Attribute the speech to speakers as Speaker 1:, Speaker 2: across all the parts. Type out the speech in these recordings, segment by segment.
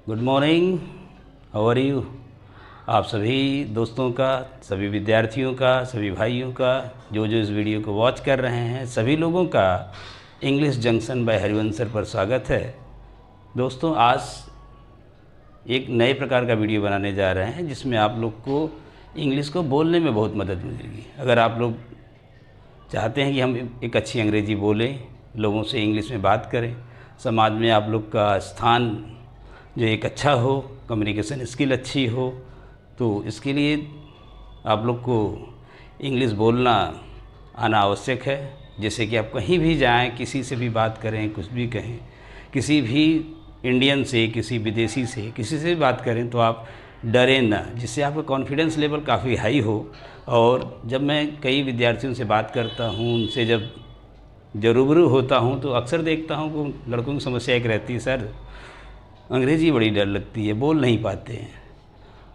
Speaker 1: Good morning. How are you? आप सभी दोस्तों का, सभी विद्यार्थियों का, सभी भाइयों का, जो इस वीडियो को वॉच कर रहे हैं, सभी लोगों का English junction by Harivansh sir पर स्वागत है। दोस्तों, आज एक नए प्रकार का वीडियो बनाने जा रहे हैं जिसमें आप लोग को इंग्लिश को बोलने में बहुत मदद मिलेगी। अगर आप लोग चाहते हैं कि हम एक अच्छी अंग्रेज़ी बोलें, लोगों से इंग्लिश में बात करें, समाज में आप लोग का स्थान जो एक अच्छा हो, कम्युनिकेशन स्किल अच्छी हो, तो इसके लिए आप लोग को इंग्लिश बोलना आना आवश्यक है। जैसे कि आप कहीं भी जाएं, किसी से भी बात करें, कुछ भी कहें, किसी भी इंडियन से, किसी विदेशी से, किसी से भी बात करें तो आप डरें ना, जिससे आपका कॉन्फिडेंस लेवल काफ़ी हाई हो। और जब मैं कई विद्यार्थियों से बात करता हूँ, उनसे जब रूबरू होता हूँ तो अक्सर देखता हूँ कि लड़कों की समस्या एक रहती है, सर अंग्रेज़ी बड़ी डर लगती है, बोल नहीं पाते हैं।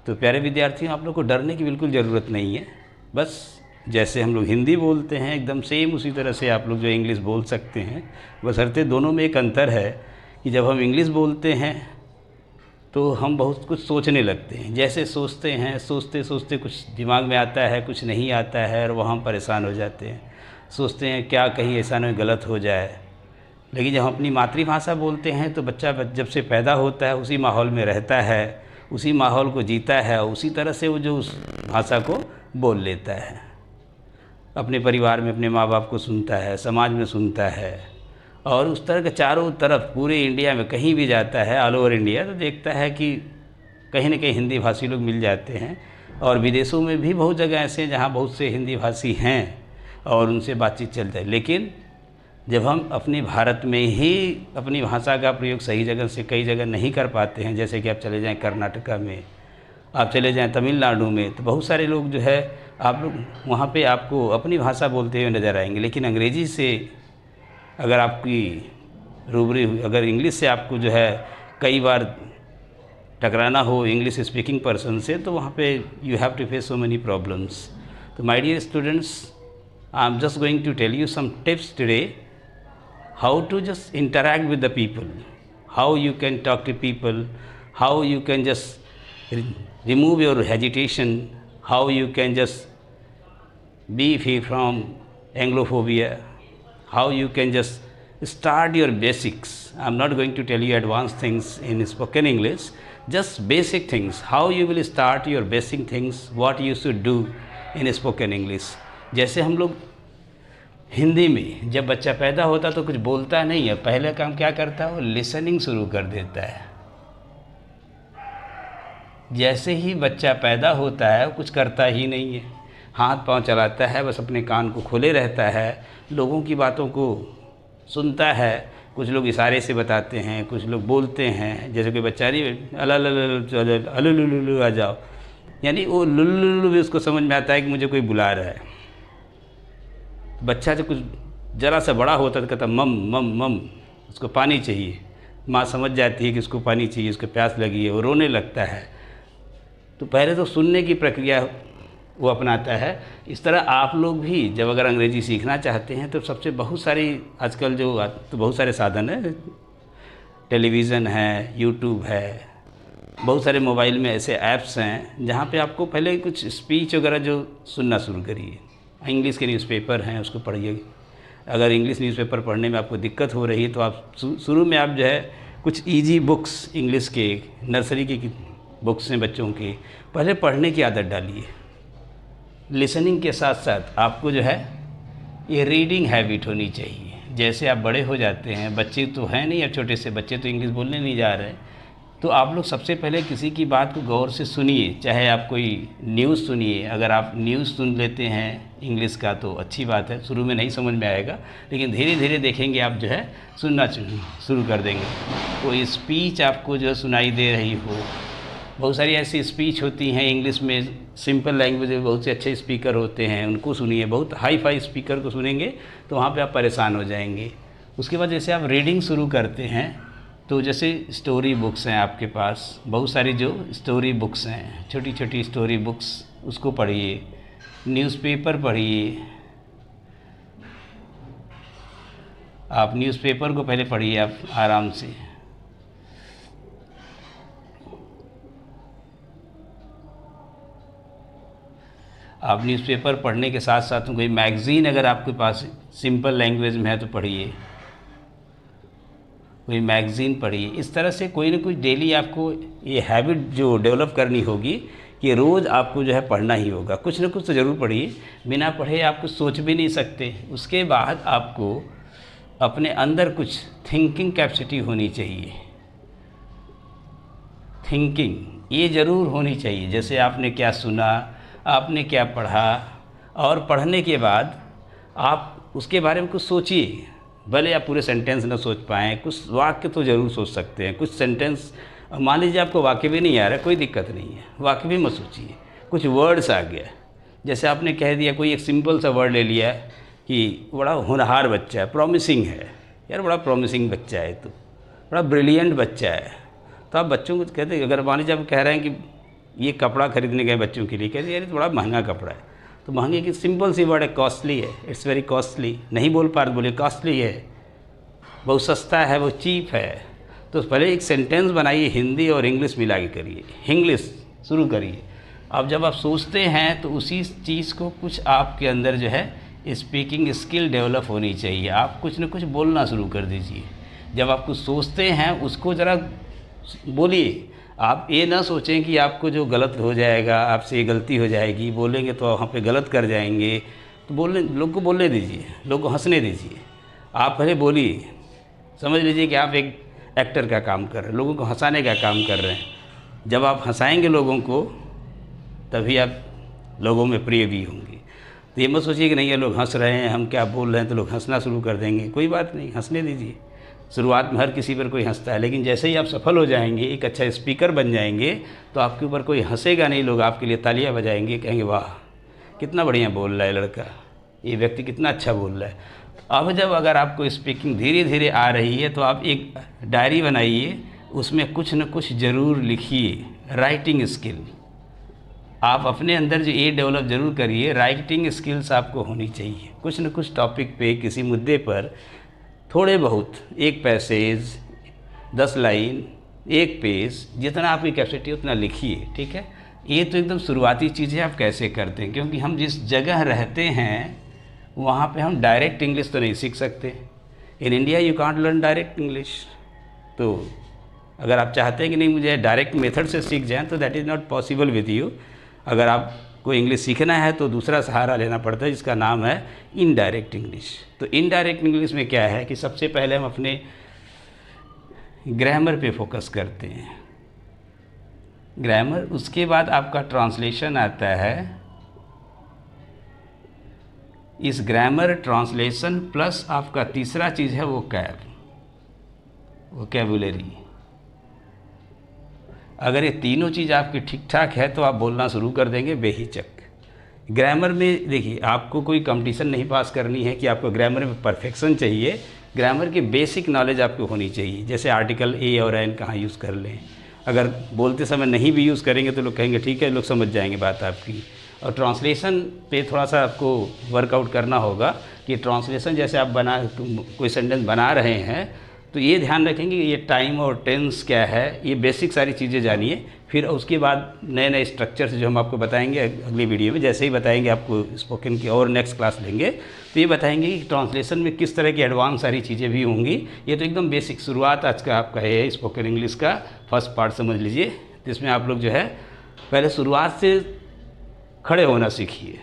Speaker 1: तो प्यारे विद्यार्थियों, आप लोग को डरने की बिल्कुल ज़रूरत नहीं है। बस जैसे हम लोग हिंदी बोलते हैं एकदम सेम उसी तरह से आप लोग जो इंग्लिश बोल सकते हैं। बशर्ते दोनों में एक अंतर है कि जब हम इंग्लिश बोलते हैं तो हम बहुत कुछ सोचने लगते हैं। जैसे सोचते हैं, सोचते सोचते कुछ दिमाग में आता है, कुछ नहीं आता है, और वहाँ हम परेशान हो जाते हैं। सोचते हैं क्या कहीं ऐसा न गलत हो जाए। लेकिन जब हम अपनी मातृभाषा बोलते हैं तो बच्चा जब से पैदा होता है उसी माहौल में रहता है, उसी माहौल को जीता है, उसी तरह से वो जो उस भाषा को बोल लेता है। अपने परिवार में अपने माँ बाप को सुनता है, समाज में सुनता है, और उस तरह के चारों तरफ पूरे इंडिया में कहीं भी जाता है, ऑल ओवर इंडिया, तो देखता है कि कहीं न कहीं हिंदी भाषी लोग मिल जाते हैं। और विदेशों में भी बहुत जगह ऐसे हैं जहाँ बहुत से हिंदी भाषी हैं और उनसे बातचीत चलती है। लेकिन जब हम अपने भारत में ही अपनी भाषा का प्रयोग सही जगह से कई जगह नहीं कर पाते हैं, जैसे कि आप चले जाएं कर्नाटका में, आप चले जाएं तमिलनाडु में, तो बहुत सारे लोग जो है आप लोग वहाँ पे आपको अपनी भाषा बोलते हुए नज़र आएंगे। लेकिन अंग्रेज़ी से अगर आपकी रूबरी हुई, अगर इंग्लिश से आपको जो है कई बार टकराना हो इंग्लिश स्पीकिंग पर्सन से, तो वहाँ पे you have to face so many problems. तो my dear students, I am just going to tell you some tips today how to just interact with the people, how you can talk to people, how you can just remove your hesitation, how you can just be free from anglophobia, how you can just start your basics. I'm not going to tell you advanced things in spoken English, just basic things, how you will start your basic things, what you should do in spoken English. जैसे हम लोग हिंदी में जब बच्चा पैदा होता तो कुछ बोलता नहीं है, पहले काम क्या करता है, वो लिसनिंग शुरू कर देता है। जैसे ही बच्चा पैदा होता है वो कुछ करता ही नहीं है, हाथ पांव चलाता है, बस अपने कान को खोले रहता है, लोगों की बातों को सुनता है। कुछ लोग इशारे से बताते हैं, कुछ लोग बोलते हैं, जैसे कोई बच्चा नहीं अलुलुलु आ जाओ, यानी वो लुल्लुलु भी उसको समझ में आता है कि मुझे कोई बुला रहा है। बच्चा जब कुछ ज़रा सा बड़ा होता है तो कहता मम मम मम, उसको पानी चाहिए। माँ समझ जाती है कि उसको पानी चाहिए, उसको प्यास लगी है, वो रोने लगता है। तो पहले तो सुनने की प्रक्रिया वो अपनाता है। इस तरह आप लोग भी जब अगर अंग्रेज़ी सीखना चाहते हैं तो सबसे बहुत सारी आजकल तो बहुत सारे साधन है, टेलीविज़न है, यूट्यूब है, बहुत सारे मोबाइल में ऐसे ऐप्स हैं जहाँ पे आपको पहले कुछ स्पीच वगैरह जो सुनना शुरू करिए। इंग्लिश के न्यूज़पेपर हैं, उसको पढ़िए। अगर इंग्लिश न्यूज़पेपर पढ़ने में आपको दिक्कत हो रही है तो आप शुरू में आप जो है कुछ इजी बुक्स, इंग्लिश के नर्सरी की बुक्स हैं बच्चों की, पहले पढ़ने की आदत डालिए। लिसनिंग के साथ साथ आपको जो है ये रीडिंग हैबिट होनी चाहिए। जैसे आप बड़े हो जाते हैं, बच्चे तो हैं नहीं, अब छोटे से बच्चे तो इंग्लिश बोलने नहीं जा रहे हैं, तो आप लोग सबसे पहले किसी की बात को गौर से सुनिए। चाहे आप कोई न्यूज़ सुनिए, अगर आप न्यूज़ सुन लेते हैं इंग्लिश का तो अच्छी बात है, शुरू में नहीं समझ में आएगा, लेकिन धीरे धीरे देखेंगे आप जो है सुनना शुरू कर देंगे। कोई स्पीच आपको जो सुनाई दे रही हो, बहुत सारी ऐसी स्पीच होती हैं इंग्लिश में, सिंपल लैंग्वेज में बहुत से अच्छे स्पीकर होते हैं, उनको सुनिए। बहुत हाई फाई स्पीकर को सुनेंगे तो वहाँ पे आप परेशान हो जाएंगे। उसके बाद जैसे आप रीडिंग शुरू करते हैं तो जैसे स्टोरी बुक्स हैं आपके पास, बहुत सारी जो स्टोरी बुक्स हैं, छोटी छोटी स्टोरी बुक्स, उसको पढ़िए। न्यूज़पेपर पढ़िए, आप न्यूज़पेपर को पहले पढ़िए आप आराम से। आप न्यूज़पेपर पढ़ने के साथ साथ कोई मैगज़ीन अगर आपके पास सिंपल लैंग्वेज में है तो पढ़िए, कोई मैगज़ीन पढ़िए। इस तरह से कोई ना कोई डेली आपको ये हैबिट जो डेवलप करनी होगी कि रोज़ आपको जो है पढ़ना ही होगा। कुछ ना कुछ तो ज़रूर पढ़िए, बिना पढ़े आप कुछ सोच भी नहीं सकते। उसके बाद आपको अपने अंदर कुछ थिंकिंग कैपेसिटी होनी चाहिए। थिंकिंग ये ज़रूर होनी चाहिए, जैसे आपने क्या सुना, आपने क्या पढ़ा, और पढ़ने के बाद आप उसके बारे में कुछ सोचिए। भले आप पूरे सेंटेंस ना सोच पाएँ, कुछ वाक्य तो ज़रूर सोच सकते हैं। कुछ सेंटेंस मान लीजिए आपको वाक्य भी नहीं आ रहा, कोई दिक्कत नहीं है, वाक्य भी मत सोचिए। कुछ वर्ड्स आ गया, जैसे आपने कह दिया, कोई एक सिंपल सा वर्ड ले लिया कि बड़ा होनहार बच्चा है, प्रॉमिसिंग है, यार बड़ा प्रॉमिसिंग बच्चा है, तो बड़ा ब्रिलियंट बच्चा है। तो आप बच्चों को कहते हैं, अगर मान लीजिए आप कह रहे हैं कि ये कपड़ा खरीदने गए बच्चों के लिए, कहते यार ये तो बड़ा महंगा कपड़ा है, तो महंगे की सिंपल सी वर्ड है, कॉस्टली है, इट्स वेरी कॉस्टली। नहीं बोल पा रहे, बोले कॉस्टली है, बहुत सस्ता है, बहुत चीप है। तो पहले एक सेंटेंस बनाइए, हिंदी और इंग्लिश मिला के करिए, इंग्लिश शुरू करिए। अब जब आप सोचते हैं तो उसी चीज़ को कुछ आपके अंदर जो है स्पीकिंग स्किल डेवलप होनी चाहिए। आप कुछ न कुछ बोलना शुरू कर दीजिए। जब आप कुछ सोचते हैं उसको ज़रा बोलिए। आप ये ना सोचें कि आपको जो गलत हो जाएगा, आपसे ये गलती हो जाएगी, बोलेंगे तो वहाँ पे गलत कर जाएंगे, तो बोलने लोग को बोलने दीजिए, लोग को हंसने दीजिए। आप पहले बोलिए, समझ लीजिए कि आप एक एक्टर का काम कर रहे हैं, लोगों को हंसाने का काम कर रहे हैं। जब आप हंसाएंगे लोगों को तभी आप लोगों में प्रिय भी होंगे। तो ये मत सोचिए कि नहीं ये लोग हंस रहे हैं, हम क्या बोल रहे हैं तो लोग हंसना शुरू कर देंगे। कोई बात नहीं, हंसने दीजिए। शुरुआत में हर किसी पर कोई हंसता है, लेकिन जैसे ही आप सफल हो जाएंगे, एक अच्छा स्पीकर बन जाएंगे, तो आपके ऊपर कोई हंसेगा नहीं, लोग आपके लिए तालियां बजाएंगे, कहेंगे वाह कितना बढ़िया बोल रहा है लड़का, ये व्यक्ति कितना अच्छा बोल रहा है। अब जब अगर आपको स्पीकिंग धीरे धीरे आ रही है तो आप एक डायरी बनाइए, उसमें कुछ न कुछ ज़रूर लिखिए। राइटिंग स्किल आप अपने अंदर जो ये डेवलप ज़रूर करिए, राइटिंग स्किल्स आपको होनी चाहिए। कुछ न कुछ टॉपिक पे, किसी मुद्दे पर थोड़े बहुत, एक पैसेज, 10 लाइन, एक पेज, जितना आपकी कैपेसिटी उतना लिखिए, ठीक है। ये तो एकदम शुरुआती चीज़ें आप कैसे करते हैं, क्योंकि हम जिस जगह रहते हैं वहाँ पे हम डायरेक्ट इंग्लिश तो नहीं सीख सकते। In India you can't learn direct English. तो अगर आप चाहते हैं कि नहीं मुझे डायरेक्ट मेथड से सीख जाएं, तो that is not possible with you. अगर आपको इंग्लिश सीखना है तो दूसरा सहारा लेना पड़ता है, जिसका नाम है इनडायरेक्ट इंग्लिश। तो इनडायरेक्ट इंग्लिश में क्या है कि सबसे पहले हम अपने ग्रामर पे फोकस करते हैं, ग्रामर। उसके बाद आपका ट्रांसलेशन आता है। इस ग्रामर, ट्रांसलेशन प्लस आपका तीसरा चीज़ है वोकैबुलरी। अगर ये तीनों चीज़ आपकी ठीक ठाक है तो आप बोलना शुरू कर देंगे बेहिचक। ग्रामर में देखिए, आपको कोई कंपटीशन नहीं पास करनी है कि आपको ग्रामर में परफेक्शन चाहिए। ग्रामर की बेसिक नॉलेज आपको होनी चाहिए, जैसे आर्टिकल ए और एन कहाँ यूज़ कर लें। अगर बोलते समय नहीं भी यूज़ करेंगे तो लोग कहेंगे ठीक है, लोग समझ जाएंगे बात आपकी। और ट्रांसलेशन पे थोड़ा सा आपको वर्कआउट करना होगा कि ट्रांसलेशन जैसे आप कोई सेंटेंस बना रहे हैं तो ये ध्यान रखेंगे कि ये टाइम और टेंस क्या है, ये बेसिक सारी चीज़ें जानिए। फिर उसके बाद नए नए स्ट्रक्चर्स जो हम आपको बताएंगे अगली वीडियो में, जैसे ही बताएंगे आपको स्पोकन की और नेक्स्ट क्लास लेंगे तो ये बताएंगे कि ट्रांसलेशन में किस तरह की एडवांस सारी चीज़ें भी होंगी। ये तो एकदम बेसिक शुरुआत आज का आपका है स्पोकन इंग्लिश का फर्स्ट पार्ट, समझ लीजिए। जिसमें आप लोग जो है पहले शुरुआत से खड़े होना सीखिए,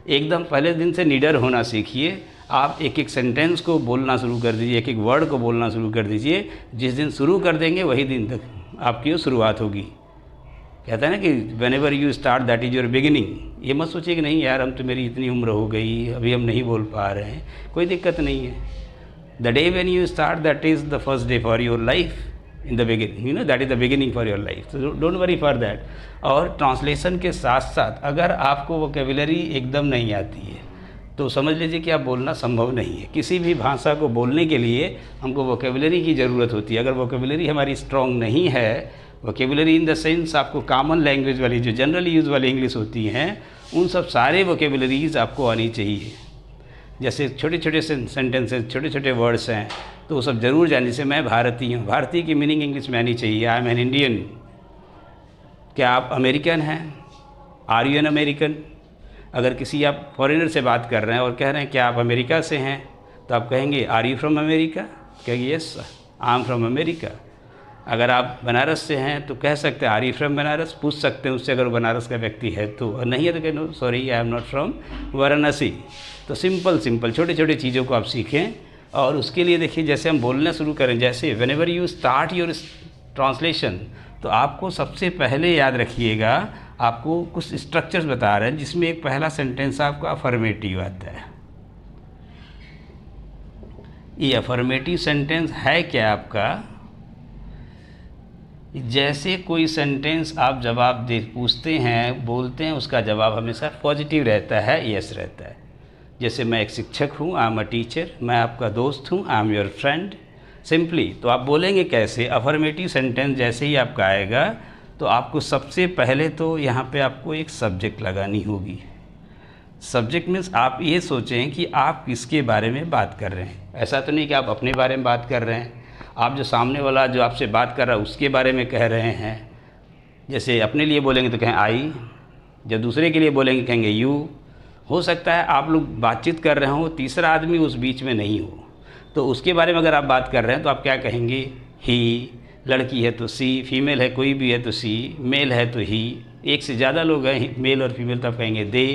Speaker 1: एकदम पहले दिन से निडर होना सीखिए। आप एक एक सेंटेंस को बोलना शुरू कर दीजिए, एक एक वर्ड को बोलना शुरू कर दीजिए। जिस दिन शुरू कर देंगे वही दिन तक आपकी शुरुआत होगी। कहता है ना कि when ever you start that is your beginning. ये मत सोचिए कि नहीं यार हम तो, मेरी इतनी उम्र हो गई, अभी हम नहीं बोल पा रहे हैं, कोई दिक्कत नहीं है। The day when you start that is the first day for your life in the beginning, you know that is the beginning for your life. तो डोंट वरी फॉर दैट। और ट्रांसलेशन के साथ साथ अगर आपको वोकैबुलरी एकदम नहीं आती है तो समझ लीजिए कि आप बोलना संभव नहीं है। किसी भी भाषा को बोलने के लिए हमको वोकैबुलरी की ज़रूरत होती है। अगर वोकैबुलरी हमारी स्ट्रॉन्ग नहीं है, वोकैबुलरी इन द सेंस आपको कॉमन लैंग्वेज वाली जो जनरली यूज़ वाली इंग्लिश होती हैं, उन सब सारे वोकैबुलरीज आपको आनी चाहिए। जैसे छोटे छोटे सेंटेंसेस, छोटे छोटे वर्ड्स हैं तो वो सब ज़रूर जाने से मैं भारतीय हूँ, भारतीय की मीनिंग इंग्लिश में आनी चाहिए। I am an Indian. क्या आप अमेरिकन हैं? Are you an American? अगर किसी आप फॉरेनर से बात कर रहे हैं और कह रहे हैं कि आप अमेरिका से हैं, तो आप कहेंगे आर यू फ्रॉम अमेरिका, कहेंगे yes I am from America. अगर आप बनारस से हैं तो कह सकते हैं आर यू फ्रॉम बनारस, पूछ सकते हैं उससे अगर बनारस का व्यक्ति है तो, और नहीं है तो कहें no sorry I am not from Varanasi. तो सिंपल छोटे छोटे चीज़ों को आप सीखें। और उसके लिए देखिए जैसे हम बोलना शुरू करें, जैसे when ever you start your translation, तो आपको सबसे पहले याद रखिएगा, आपको कुछ स्ट्रक्चर्स बता रहे हैं जिसमें एक पहला सेंटेंस आपका अफर्मेटिव आता है। ये अफर्मेटिव सेंटेंस है क्या आपका, जैसे कोई सेंटेंस आप जवाब दे पूछते हैं, बोलते हैं, उसका जवाब हमेशा पॉजिटिव रहता है, यस रहता है। जैसे मैं एक शिक्षक हूँ, आई एम अ टीचर, मैं आपका दोस्त हूँ, I am your friend, simply. तो आप बोलेंगे कैसे, अफर्मेटिव सेंटेंस जैसे ही आपका आएगा तो आपको सबसे पहले तो यहाँ पे आपको एक सब्जेक्ट लगानी होगी। सब्जेक्ट मीन्स आप ये सोचें कि आप किसके बारे में बात कर रहे हैं। ऐसा तो नहीं कि आप अपने बारे में बात कर रहे हैं, आप जो सामने वाला जो आपसे बात कर रहा है उसके बारे में कह रहे हैं। जैसे अपने लिए बोलेंगे तो कहें आई, जब दूसरे के लिए बोलेंगे कहेंगे यू। हो सकता है आप लोग बातचीत कर रहे हो, तीसरा आदमी उस बीच में नहीं हो, तो उसके बारे में अगर आप बात कर रहे हैं तो आप क्या कहेंगे, ही, लड़की है तो सी, फीमेल है कोई भी है तो सी, मेल है तो ही, एक से ज़्यादा लोग हैं मेल और फीमेल तो आप कहेंगे दे,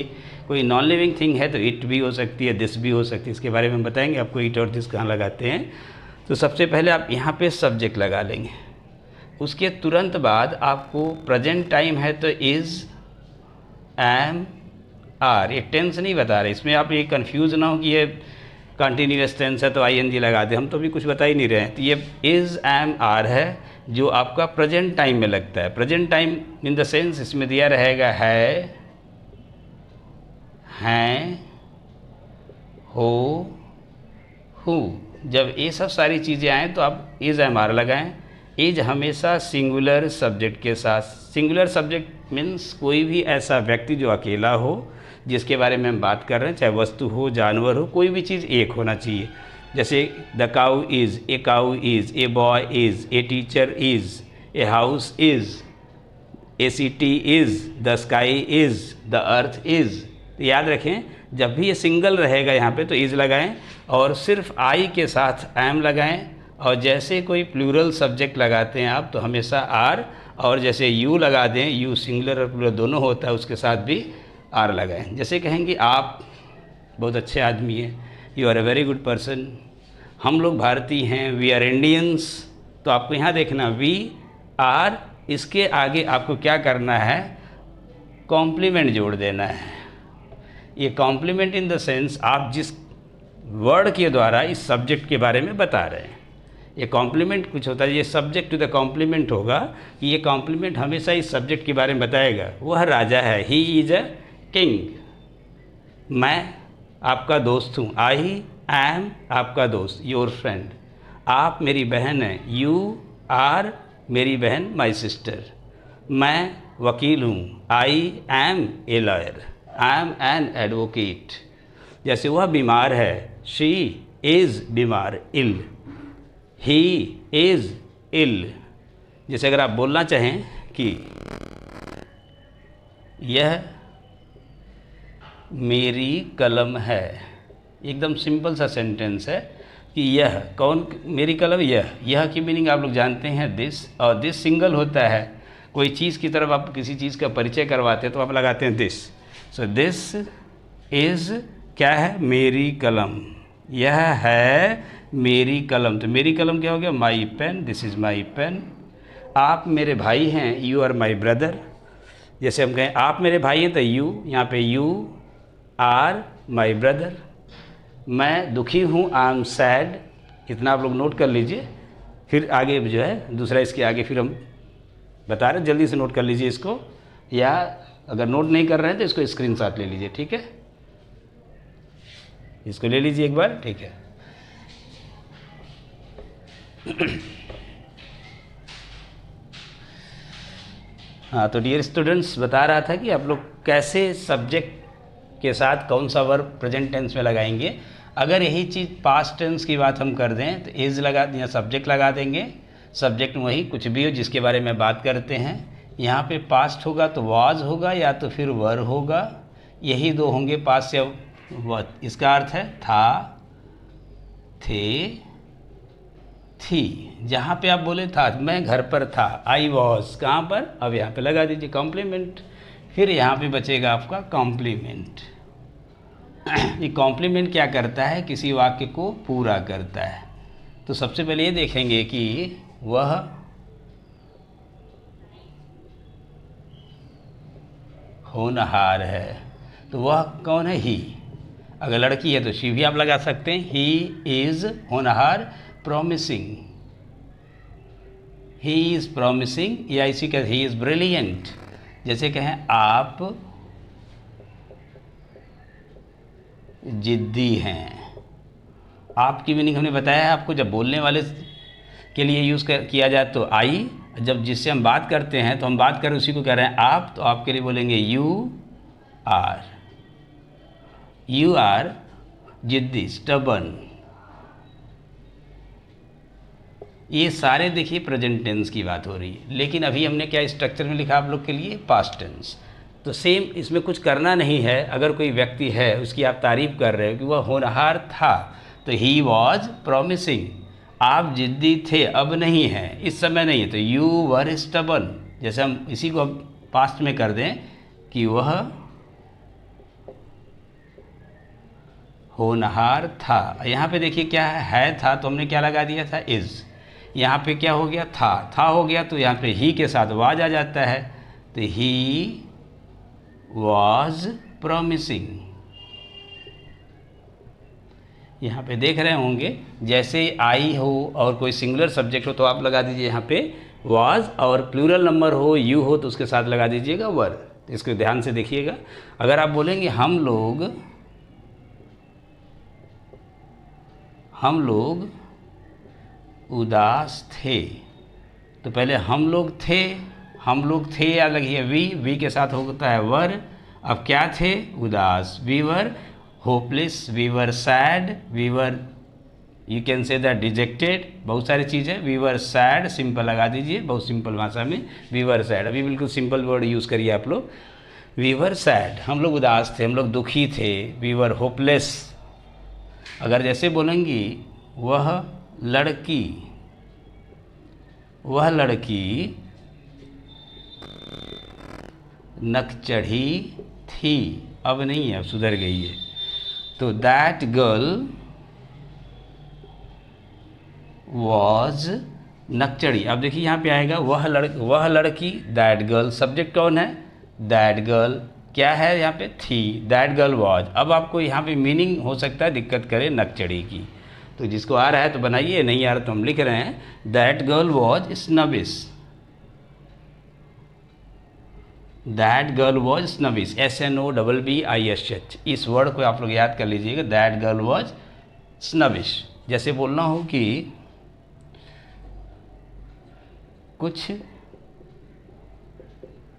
Speaker 1: कोई नॉन लिविंग थिंग है तो इट भी हो सकती है, दिस भी हो सकती है। इसके बारे में बताएंगे आपको इट और दिस कहाँ लगाते हैं। तो सबसे पहले आप यहाँ पे सब्जेक्ट लगा लेंगे, उसके तुरंत बाद आपको प्रेजेंट टाइम है तो इज़, एम, आर। ये टेंस नहीं बता रहे, इसमें आप ये कंफ्यूज ना हो कि ये कंटिन्यूअस टेंस है तो आईएनजी लगा दे, हम तो भी कुछ बता ही नहीं रहे हैं। तो ये इज़, एम, आर है जो आपका प्रेजेंट टाइम में लगता है। Present time in the sense इसमें दिया रहेगा है, हैं, हो, हु। जब ये सब सारी चीज़ें आएँ तो आप इज़, एम, आर लगाएं। इज हमेशा सिंगुलर सब्जेक्ट के साथ, सिंगुलर सब्जेक्ट मीन्स कोई भी ऐसा व्यक्ति जो अकेला हो, जिसके बारे में हम बात कर रहे हैं, चाहे वस्तु हो, जानवर हो, कोई भी चीज़ एक होना चाहिए। जैसे the cow is, a cow is, a boy is, a teacher is, a house is, A city is, the sky is, the earth is. तो याद रखें जब भी ये सिंगल रहेगा यहाँ पे तो इज़ लगाएं, और सिर्फ आई के साथ एम लगाएं। और जैसे कोई प्लूरल सब्जेक्ट लगाते हैं आप तो हमेशा आर, और जैसे यू लगा दें, यू सिंगुलर और प्लूरल दोनों होता है, उसके साथ भी आर लगाएं। जैसे कहेंगे आप बहुत अच्छे आदमी हैं, you are a very good person, हम लोग भारतीय हैं, वी आर इंडियंस, तो आपको यहाँ देखना वी आर, इसके आगे आपको क्या करना है, कॉम्प्लीमेंट जोड़ देना है। ये कॉम्प्लीमेंट इन द सेंस आप जिस वर्ड के द्वारा इस सब्जेक्ट के बारे में बता रहे हैं, ये कॉम्प्लीमेंट कुछ होता है, ये सब्जेक्ट टू द कॉम्प्लीमेंट होगा कि ये कॉम्प्लीमेंट हमेशा इस सब्जेक्ट के बारे में बताएगा। वह राजा है, ही इज़ अ किंग, मैं आपका दोस्त हूँ, आई एम आपका दोस्त, योर फ्रेंड, आप मेरी बहन हैं, यू आर मेरी बहन, माई सिस्टर, मैं वकील हूँ, I am a lawyer, I am an advocate. जैसे वह बीमार है, शी इज़ बीमार, इल, ही इज़ इल। जैसे अगर आप बोलना चाहें कि यह मेरी कलम है, एकदम सिंपल सा सेंटेंस है कि यह कौन, मेरी कलम, यह की मीनिंग आप लोग जानते हैं दिस, और दिस सिंगल होता है। कोई चीज़ की तरफ आप किसी चीज़ का परिचय करवाते हैं तो आप लगाते हैं दिस। सो दिस इज़ क्या है, मेरी कलम, यह है मेरी कलम। तो मेरी कलम क्या हो गया, my pen, this is my pen. आप मेरे भाई हैं, यू आर माई ब्रदर। जैसे हम कहें आप मेरे भाई हैं तो यू, यहाँ पे यू आर माई ब्रदर। मैं दुखी हूँ, आई एम सैड। इतना आप लोग नोट कर लीजिए, फिर आगे जो है दूसरा इसके आगे फिर हम बता रहे हैं, जल्दी से नोट कर लीजिए इसको, या अगर नोट नहीं कर रहे हैं तो इसको स्क्रीनशॉट ले लीजिए, ठीक है, इसको ले लीजिए एक बार, ठीक है। हाँ, तो डियर स्टूडेंट्स बता रहा था कि आप लोग कैसे सब्जेक्ट के साथ कौन सा वर्ब प्रेजेंट टेंस में लगाएंगे। अगर यही चीज़ पास्ट टेंस की बात हम कर दें तो इज़ लगा या सब्जेक्ट लगा देंगे। सब्जेक्ट वही कुछ भी हो जिसके बारे में बात करते हैं। यहाँ पे पास्ट होगा तो वाज होगा या तो फिर वर होगा, यही दो होंगे पास्ट या वर्ब। इसका अर्थ है था, थे, थी। जहाँ पे आप बोले था, मैं घर पर था, आई वॉज, कहाँ पर, अब यहाँ पे लगा दीजिए कॉम्प्लीमेंट। फिर यहाँ पे बचेगा आपका कॉम्प्लीमेंट। ये कॉम्प्लीमेंट क्या करता है, किसी वाक्य को पूरा करता है। तो सबसे पहले ये देखेंगे कि वह होनहार है, तो वह कौन है, ही। अगर लड़की है तो शी भी आप लगा सकते हैं, ही इज़ होनहार प्रॉमिसिंग, ही इज़ प्रॉमिसिंग, या इसी का ही इज़ ब्रिलियंट। जैसे कहें आप जिद्दी हैं। आपकी मीनिंग हमने बताया है आपको, जब बोलने वाले के लिए यूज़ किया जाए तो आई, जब जिससे हम बात करते हैं तो हम बात कर उसी को कह रहे हैं आप, तो आपके लिए बोलेंगे यू आर जिद्दी, स्टबर्न। ये सारे देखिए प्रेजेंट टेंस की बात हो रही है, लेकिन अभी हमने क्या स्ट्रक्चर में लिखा आप लोग के लिए, पास्ट टेंस। तो सेम इसमें कुछ करना नहीं है। अगर कोई व्यक्ति है, उसकी आप तारीफ़ कर रहे हो कि वह होनहार था, तो ही वॉज प्रॉमिसिंग। आप जिद्दी थे, अब नहीं हैं, इस समय नहीं है, तो यू वर स्टबर्न। जैसे हम इसी को अब पास्ट में कर दें कि वह होनहार था। यहाँ पे देखिए क्या है था, तो हमने क्या लगा दिया था, इज़। यहाँ पे क्या हो गया, था हो गया, तो यहाँ पे ही के साथ वाज आ जाता है, तो ही वॉज प्रॉमिसिंग। यहाँ पे देख रहे होंगे, जैसे आई हो और कोई सिंगुलर सब्जेक्ट हो तो आप लगा दीजिए यहाँ पे वॉज, और प्लूरल नंबर हो, यू हो, तो उसके साथ लगा दीजिएगा वर। इसको ध्यान से देखिएगा। अगर आप बोलेंगे हम लोग उदास थे, तो पहले हम लोग थे या लगी वी के साथ होता है वर। अब क्या थे, उदास, we were hopeless, we were sad, we were, you can say that dejected, बहुत सारी चीज़ें। वी वर सैड, सिंपल लगा दीजिए, बहुत सिंपल भाषा में वी वर सैड। अभी बिल्कुल सिंपल वर्ड यूज़ करिए आप लोग। वी वर सैड, हम लोग उदास थे, हम लोग दुखी थे। We were hopeless. अगर जैसे बोलेंगी वह लड़की नक चढ़ी थी, अब नहीं है, अब सुधर गई है, तो दैट गर्ल वॉज नकचड़ी। अब देखिए यहाँ पे आएगा वह लड़की, दैट गर्ल, सब्जेक्ट कौन है, दैट गर्ल, क्या है यहाँ पे, थी, दैट गर्ल वॉज। अब आपको यहाँ पे मीनिंग हो सकता है दिक्कत करे नकचड़ी की, तो जिसको आ रहा है तो बनाइए, नहीं आ रहा तो हम लिख रहे हैं that girl was snobbish, that girl was snobbish, SNOBBISH। इस वर्ड को आप लोग याद कर लीजिएगा, दैट गर्ल वॉज स्नबिश। जैसे बोलना हो कि कुछ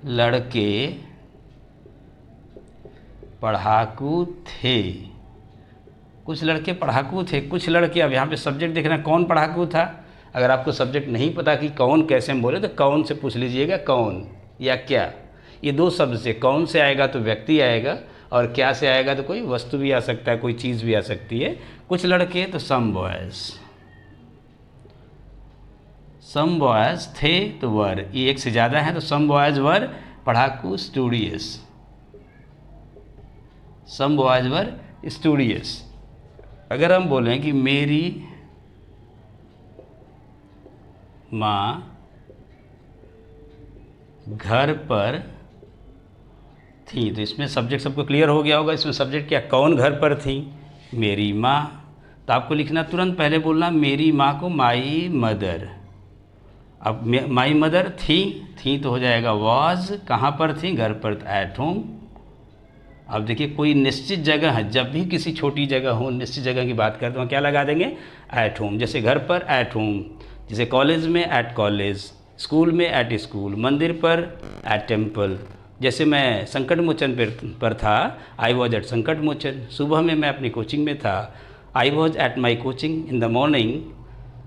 Speaker 1: लड़के पढ़ाकू थे, कुछ लड़के पढ़ाकू थे, कुछ लड़के। अब यहाँ पे सब्जेक्ट देखना, कौन पढ़ाकू था। अगर आपको सब्जेक्ट नहीं पता कि कौन कैसे हम बोले, तो कौन से पूछ लीजिएगा, कौन या क्या। ये दो शब्द से, कौन से आएगा तो व्यक्ति आएगा, और क्या से आएगा तो कोई वस्तु भी आ सकता है, कोई चीज़ भी आ सकती है। कुछ लड़के तो सम बॉयज़ थे तो वर, ये एक से ज़्यादा है तो सम बॉयज़ वर पढ़ाकू studious, some boys were studious. अगर हम बोलें कि मेरी माँ घर पर थी, तो इसमें सब्जेक्ट सबको क्लियर हो गया होगा। इसमें सब्जेक्ट क्या, कौन घर पर थी, मेरी माँ। तो आपको लिखना, तुरंत पहले बोलना मेरी माँ को माई मदर। अब माई मदर थी तो हो जाएगा वॉज, कहाँ पर थी, घर पर, एट होम। अब देखिए कोई निश्चित जगह है, जब भी किसी छोटी जगह हो, निश्चित जगह की बात करते हैं, क्या लगा देंगे, एट होम। जैसे घर पर एट होम, जैसे कॉलेज में एट कॉलेज, स्कूल में एट स्कूल, मंदिर पर एट टेम्पल। जैसे मैं संकट मोचन पर था, आई वॉज एट संकट मोचन। सुबह में मैं अपनी कोचिंग में था, I was at my coaching in the morning.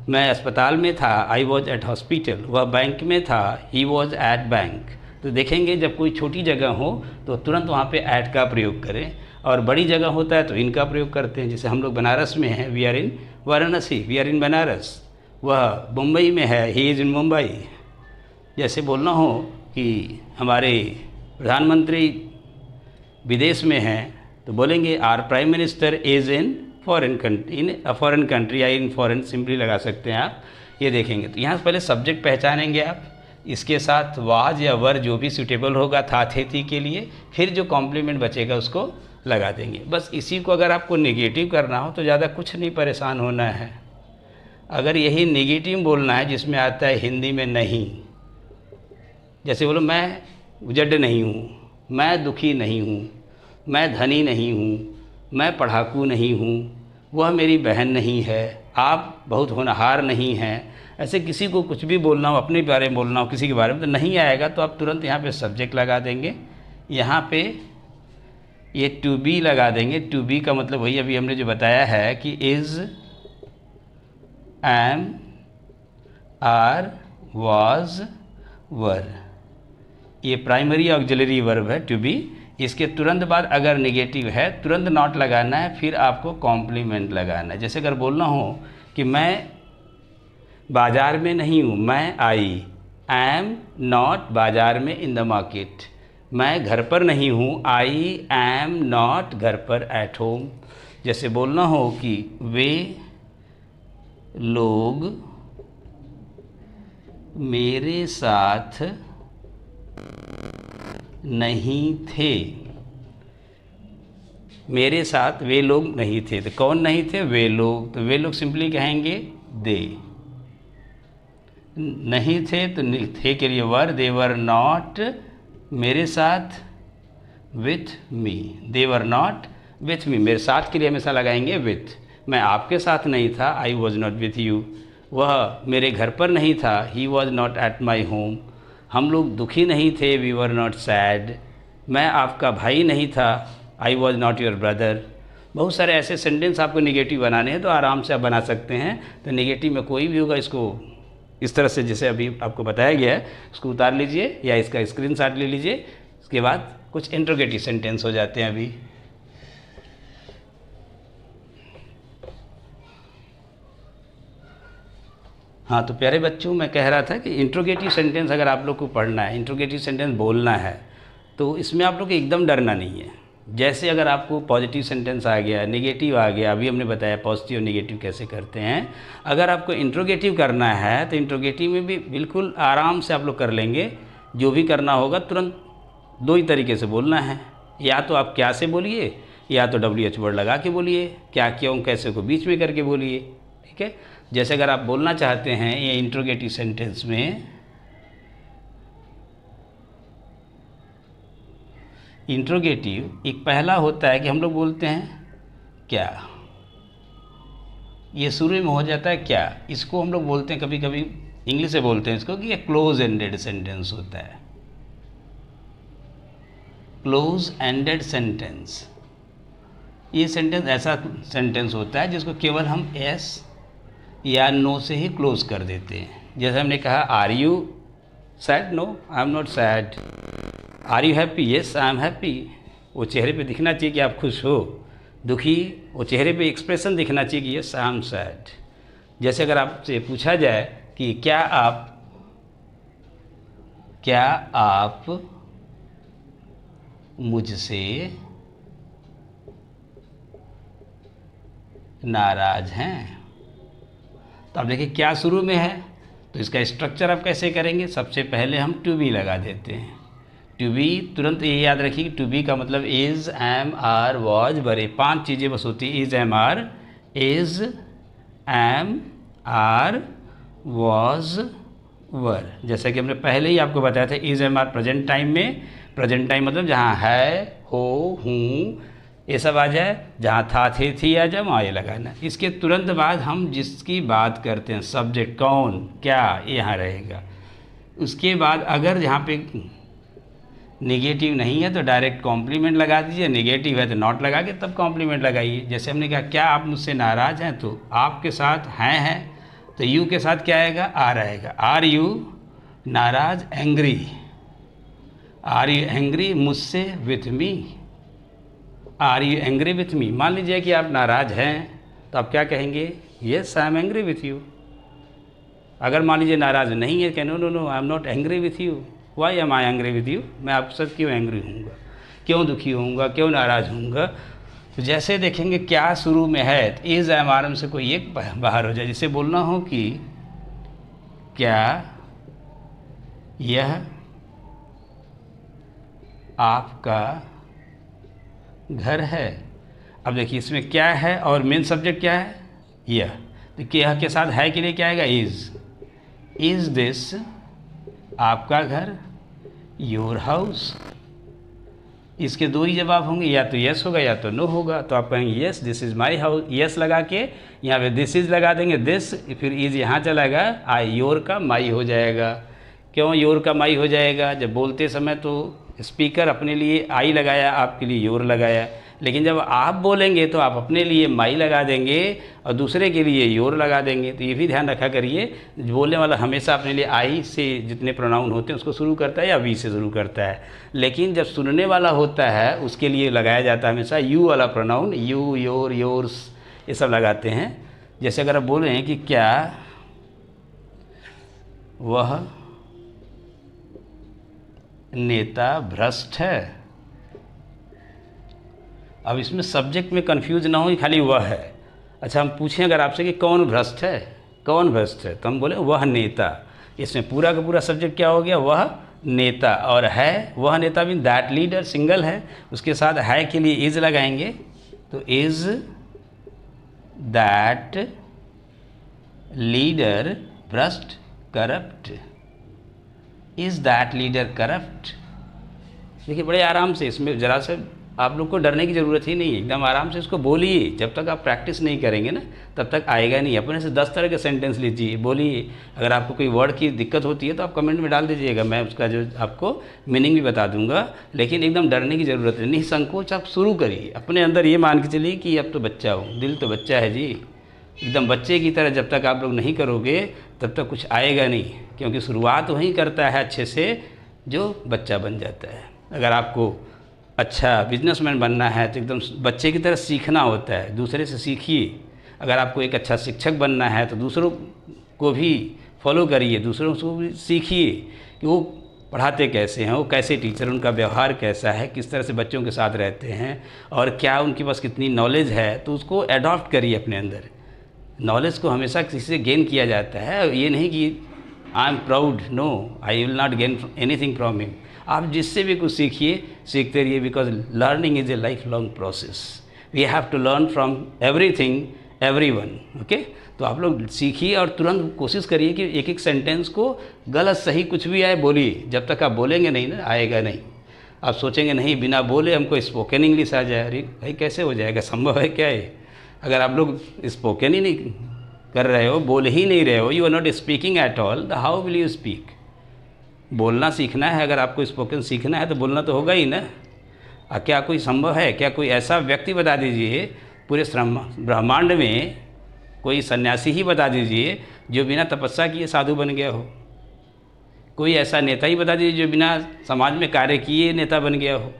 Speaker 1: मैं अस्पताल में था, आई वॉज एट हॉस्पिटल। वह बैंक में था, ही वॉज एट बैंक। तो देखेंगे जब कोई छोटी जगह हो तो तुरंत वहाँ पे ऐट का प्रयोग करें, और बड़ी जगह होता है तो इनका प्रयोग करते हैं। जैसे हम लोग बनारस में हैं, we are in Varanasi, we are in Banaras. वह मुंबई में है, ही इज़ इन मुंबई। जैसे बोलना हो कि हमारे प्रधानमंत्री विदेश में हैं तो बोलेंगे our prime minister is in foreign country, in a foreign country या इन फॉरेन, सिंपली लगा सकते हैं आप। ये देखेंगे तो यहाँ से पहले सब्जेक्ट पहचानेंगे आप, इसके साथ वाज या वर जो भी सूटेबल होगा था थे थी के लिए, फिर जो कॉम्प्लीमेंट बचेगा उसको लगा देंगे। बस इसी को अगर आपको नेगेटिव करना हो तो ज़्यादा कुछ नहीं परेशान होना है। अगर यही नेगेटिव बोलना है जिसमें आता है हिंदी में नहीं, जैसे बोलो मैं उजड़ नहीं हूँ, मैं दुखी नहीं हूँ, मैं धनी नहीं हूँ, मैं पढ़ाकू नहीं हूँ, वह मेरी बहन नहीं है, आप बहुत होनहार नहीं हैं, ऐसे किसी को कुछ भी बोलना हो, अपने बारे में बोलना हो, किसी के बारे में, तो नहीं आएगा तो आप तुरंत यहाँ पे सब्जेक्ट लगा देंगे। यहाँ पे ये टू बी लगा देंगे। टू बी का मतलब वही अभी हमने जो बताया है कि इज़, एम, आर, वाज, वर, ये प्राइमरी ऑक्सिलरी वर्ब है टू बी। इसके तुरंत बाद अगर नेगेटिव है तुरंत नॉट लगाना है, फिर आपको कॉम्प्लीमेंट लगाना है। जैसे अगर बोलना हो कि मैं बाज़ार में नहीं हूँ, मैं आई एम नॉट बाज़ार में इन द मार्केट। मैं घर पर नहीं हूँ, आई एम नॉट घर पर एट होम। जैसे बोलना हो कि वे लोग मेरे साथ नहीं थे, मेरे साथ वे लोग नहीं थे, तो कौन नहीं थे? वे लोग। तो वे लोग सिंपली कहेंगे दे। नहीं थे तो थे के लिए वर, दे वर नॉट मेरे साथ with me, they were not with me, मेरे साथ के लिए हमेशा लगाएंगे विथ। मैं आपके साथ नहीं था, I was not with you. वह मेरे घर पर नहीं था, he was not at my home. हम लोग दुखी नहीं थे, वी वर नॉट सैड। मैं आपका भाई नहीं था, I was not your brother. बहुत सारे ऐसे सेंटेंस आपको नेगेटिव बनाने हैं तो आराम से आप बना सकते हैं। तो नेगेटिव में कोई भी होगा, इसको इस तरह से जैसे अभी आपको बताया गया है उसको उतार लीजिए या इसका स्क्रीनशॉट ले लीजिए। उसके बाद कुछ इंट्रोगेटिव सेंटेंस हो जाते हैं अभी। हाँ, तो प्यारे बच्चों, मैं कह रहा था कि इंट्रोगेटिव सेंटेंस अगर आप लोग को पढ़ना है, इंट्रोगेटिव सेंटेंस बोलना है, तो इसमें आप लोग को एकदम डरना नहीं है। जैसे अगर आपको पॉजिटिव सेंटेंस आ गया, नेगेटिव आ गया, अभी हमने बताया पॉजिटिव और नेगेटिव कैसे करते हैं। अगर आपको इंट्रोगेटिव करना है तो इंट्रोगेटिव में भी बिल्कुल आराम से आप लोग कर लेंगे। जो भी करना होगा तुरंत दो ही तरीके से बोलना है, या तो आप क्या से बोलिए या तो WH वर्ड लगा के बोलिए, क्या क्यों कैसे को बीच में करके बोलिए, ठीक है। जैसे अगर आप बोलना चाहते हैं ये इंट्रोगेटिव सेंटेंस में, इंट्रोगेटिव एक पहला होता है कि हम लोग बोलते हैं क्या, ये शुरू में हो जाता है क्या। इसको हम लोग बोलते हैं, कभी कभी इंग्लिश से बोलते हैं इसको कि ये क्लोज एंडेड सेंटेंस होता है। क्लोज एंडेड सेंटेंस, ये सेंटेंस ऐसा सेंटेंस होता है जिसको केवल हम एस या नो से ही क्लोज कर देते हैं। जैसे हमने कहा are you sad? No, I am not sad. Are you happy? Yes, I am happy. वो चेहरे पे दिखना चाहिए कि आप खुश हो। दुखी? वो चेहरे पे एक्सप्रेशन दिखना चाहिए कि येस, आई एम सैड। जैसे अगर आपसे पूछा जाए कि क्या आप मुझसे नाराज हैं, तो आप देखिए क्या शुरू में है, तो इसका स्ट्रक्चर आप कैसे करेंगे। सबसे पहले हम टू बी लगा देते हैं। टू बी, तुरंत ये याद रखिए कि टू बी का मतलब is, am, are, was, were, 5 चीज़ें बस होती है। Is, am, are, is, am, are, was, were. जैसा कि हमने पहले ही आपको बताया था, is, am, are present time में, प्रेजेंट टाइम मतलब जहाँ है, हो, हूँ, ये सब आ जाए। जहाँ था, थे, थी आ जाए, वहाँ ये लगाना। इसके तुरंत बाद हम जिसकी बात करते हैं, सब्जेक्ट कौन, क्या, यहाँ रहेगा। उसके बाद अगर यहाँ पे नेगेटिव नहीं है तो डायरेक्ट कॉम्प्लीमेंट लगा दीजिए, नेगेटिव है तो नॉट लगा के तब कॉम्प्लीमेंट लगाइए। जैसे हमने कहा क्या आप मुझसे नाराज़ हैं, तो आपके साथ हैं तो यू के साथ क्या आएगा? आर आएगा। आर यू नाराज़? एंग्री। आर यू एंग्री मुझसे with me? Are you angry with me? मान लीजिए कि आप नाराज़ हैं तो आप क्या कहेंगे? Yes I am angry with you. अगर मान लीजिए नाराज़ नहीं है, no no no I am not angry with you. Why am I angry with you? मैं आपसे क्यों एंग्री होऊंगा, क्यों दुखी होऊंगा, क्यों नाराज़ होऊंगा? तो जैसे देखेंगे क्या शुरू में है, तो इज़ एम आर में से कोई एक बाहर हो जाए। जिसे बोलना हो कि क्या यह आपका घर है? अब देखिए इसमें क्या है और मेन सब्जेक्ट क्या है? यह। तो यह के साथ है के लिए क्या आएगा? इज़ दिस आपका घर? Your house? इसके दो ही जवाब होंगे, या तो यस होगा या तो नो होगा। तो आप कहेंगे yes this is my house, yes लगा के यहाँ पे दिस इज़ लगा देंगे, दिस फिर इज़ यहाँ चलाएगा, आई योर का माई हो जाएगा। क्यों योर का माई हो जाएगा? जब बोलते समय तो स्पीकर अपने लिए आई लगाया, आपके लिए योर लगाया, लेकिन जब आप बोलेंगे तो आप अपने लिए माई लगा देंगे और दूसरे के लिए योर लगा देंगे। तो ये भी ध्यान रखा करिए, बोलने वाला हमेशा अपने लिए आई से जितने प्रोनाउन होते हैं उसको शुरू करता है या वी से शुरू करता है, लेकिन जब सुनने वाला होता है उसके लिए लगाया जाता है हमेशा यू वाला प्रोनाउन। यू, योर, योर्स ये सब लगाते हैं। जैसे अगर आप बोल रहे हैं कि क्या वह नेता भ्रष्ट है? अब इसमें सब्जेक्ट में कंफ्यूज ना हो, खाली वह है। अच्छा हम पूछें अगर आपसे कि कौन भ्रष्ट है, कौन भ्रष्ट है, तो हम बोले वह नेता। इसमें पूरा का पूरा सब्जेक्ट क्या हो गया? वह नेता। और है, वह नेता भी दैट लीडर सिंगल है, उसके साथ है के लिए इज़ लगाएंगे, तो इज़ दैट लीडर भ्रष्ट corrupt? Is that leader corrupt? देखिए बड़े आराम से, इसमें ज़रा से आप लोग को डरने की ज़रूरत ही नहीं है, एकदम आराम से इसको बोलिए। जब तक आप प्रैक्टिस नहीं करेंगे ना तब तक आएगा नहीं। अपने से 10 तरह के सेंटेंस लीजिए, बोलिए। अगर आपको कोई वर्ड की दिक्कत होती है तो आप कमेंट में डाल दीजिएगा, मैं उसका जो आपको मीनिंग भी बता दूंगा। लेकिन एकदम डरने की ज़रूरत नहीं, निसंकोच आप शुरू करिए। अपने अंदर ये मान के चलिए कि अब तो बच्चा हूँ, दिल तो बच्चा है जी, एकदम बच्चे की तरह। जब तक आप लोग नहीं करोगे तब तक कुछ आएगा नहीं, क्योंकि शुरुआत वहीं करता है अच्छे से जो बच्चा बन जाता है। अगर आपको अच्छा बिजनेसमैन बनना है तो एकदम बच्चे की तरह सीखना होता है, दूसरे से सीखिए। अगर आपको एक अच्छा शिक्षक बनना है तो दूसरों को भी फॉलो करिए, दूसरों को भी सीखिए कि वो पढ़ाते कैसे हैं, वो कैसे टीचर, उनका व्यवहार कैसा है, किस तरह से बच्चों के साथ रहते हैं और क्या उनके पास कितनी नॉलेज है, तो उसको एडॉप्ट करिए अपने अंदर। नॉलेज को हमेशा किसी से गेन किया जाता है, ये नहीं कि I am proud, no I will not gain anything from him. आप जिससे भी कुछ सीखिए, सीखते रहिए, because learning is a life long process. We have to learn from everything everyone. Okay, तो आप लोग सीखिए और तुरंत कोशिश करिए कि एक एक सेंटेंस को गलत सही कुछ भी आए बोलिए। जब तक आप बोलेंगे नहीं ना, आएगा नहीं। आप सोचेंगे नहीं बिना बोले हमको स्पोकन इंग्लिश आ जाए, अरे भाई कैसे हो जाएगा, संभव है क्या है? अगर आप लोग स्पोकन ही नहीं कर रहे हो, बोल ही नहीं रहे हो, you are not speaking at all, how will you speak? बोलना सीखना है, अगर आपको स्पोकन सीखना है तो बोलना तो होगा ही ना। क्या कोई संभव है? क्या कोई ऐसा व्यक्ति बता दीजिए पूरे ब्रह्मांड में, कोई सन्यासी ही बता दीजिए जो बिना तपस्या किए साधु बन गया हो। कोई ऐसा नेता ही बता दीजिए जो बिना समाज में कार्य किए नेता बन गया हो।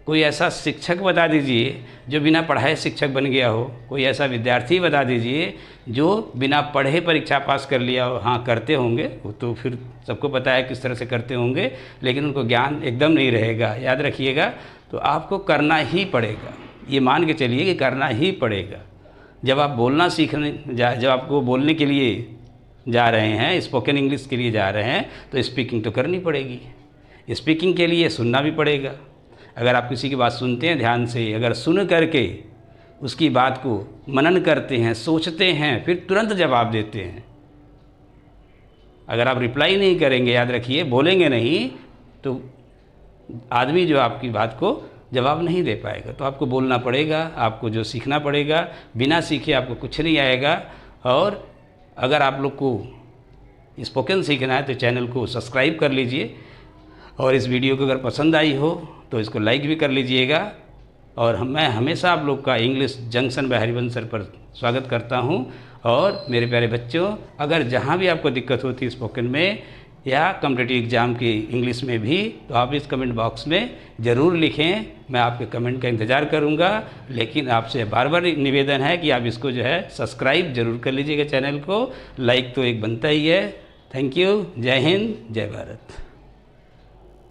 Speaker 1: कोई ऐसा शिक्षक बता दीजिए जो बिना पढ़ाए शिक्षक बन गया हो। कोई ऐसा विद्यार्थी बता दीजिए जो बिना पढ़े परीक्षा पास कर लिया हो। हाँ करते होंगे, वो तो फिर सबको पता है किस तरह से करते होंगे, लेकिन उनको ज्ञान एकदम नहीं रहेगा। याद रखिएगा, तो आपको करना ही पड़ेगा, ये मान के चलिए कि करना ही पड़ेगा। जब आप बोलना सीखने जब आपको बोलने के लिए जा रहे हैं, स्पोकन इंग्लिश के लिए जा रहे हैं, तो स्पीकिंग तो करनी पड़ेगी। स्पीकिंग के लिए सुनना भी पड़ेगा। अगर आप किसी की बात सुनते हैं ध्यान से, अगर सुन करके उसकी बात को मनन करते हैं, सोचते हैं, फिर तुरंत जवाब देते हैं। अगर आप रिप्लाई नहीं करेंगे, याद रखिए, बोलेंगे नहीं, तो आदमी जो आपकी बात को जवाब नहीं दे पाएगा। तो आपको बोलना पड़ेगा, आपको जो सीखना पड़ेगा। बिना सीखे आपको कुछ नहीं आएगा। और अगर आप लोग को स्पोकन सीखना है तो चैनल को सब्सक्राइब कर लीजिए, और इस वीडियो को अगर पसंद आई हो तो इसको लाइक भी कर लीजिएगा। और मैं हमेशा आप लोग का English junction by Harivansh sir पर स्वागत करता हूं। और मेरे प्यारे बच्चों, अगर जहां भी आपको दिक्कत होती है स्पोकन में, या कॉम्पिटिटिव एग्ज़ाम की इंग्लिश में भी, तो आप इस कमेंट बॉक्स में ज़रूर लिखें। मैं आपके कमेंट का इंतज़ार करूंगा। लेकिन आपसे बार बार निवेदन है कि आप इसको जो है सब्सक्राइब ज़रूर कर लीजिएगा चैनल को, लाइक तो एक बनता ही है। Thank you. जय हिंद, जय भारत।